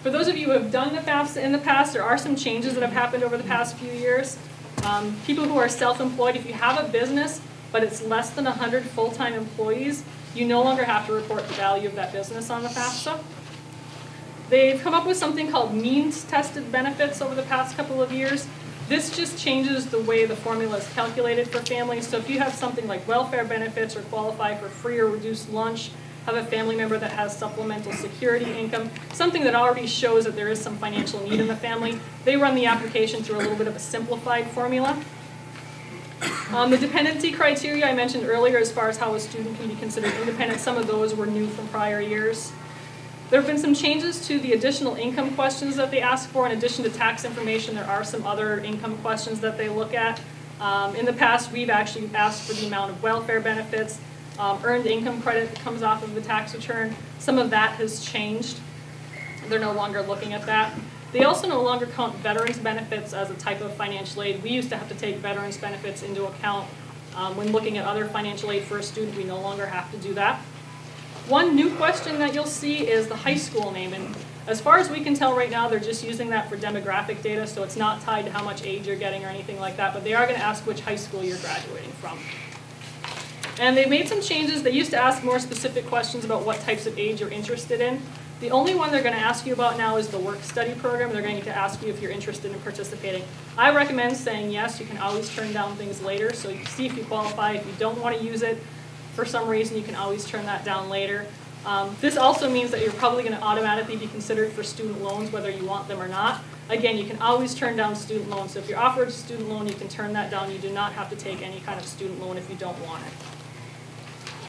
For those of you who have done the FAFSA in the past, there are some changes that have happened over the past few years. People who are self-employed, if you have a business, but it's less than 100 full-time employees, you no longer have to report the value of that business on the FAFSA. They've come up with something called means-tested benefits over the past couple of years. This just changes the way the formula is calculated for families. So if you have something like welfare benefits or qualify for free or reduced lunch, have a family member that has supplemental security income, something that already shows that there is some financial need in the family, they run the application through a little bit of a simplified formula. The dependency criteria I mentioned earlier as far as how a student can be considered independent, some of those were new from prior years. There have been some changes to the additional income questions that they ask for. In addition to tax information, there are some other income questions that they look at. In the past, we've actually asked for the amount of welfare benefits, earned income credit that comes off of the tax return. Some of that has changed. They're no longer looking at that. They also no longer count veterans benefits as a type of financial aid. We used to have to take veterans benefits into account when looking at other financial aid for a student. We no longer have to do that. One new question that you'll see is the high school name, and as far as we can tell right now, they're just using that for demographic data, so it's not tied to how much age you're getting or anything like that, but they are going to ask which high school you're graduating from. And they've made some changes. They used to ask more specific questions about what types of age you're interested in. The only one they're going to ask you about now is the work-study program. They're going to ask you if you're interested in participating. I recommend saying yes. You can always turn down things later, so you see if you qualify. If you don't want to use it, for some reason, you can always turn that down later. This also means that you're probably going to automatically be considered for student loans, whether you want them or not. Again, you can always turn down student loans. So if you're offered a student loan, you can turn that down. You do not have to take any kind of student loan if you don't want it.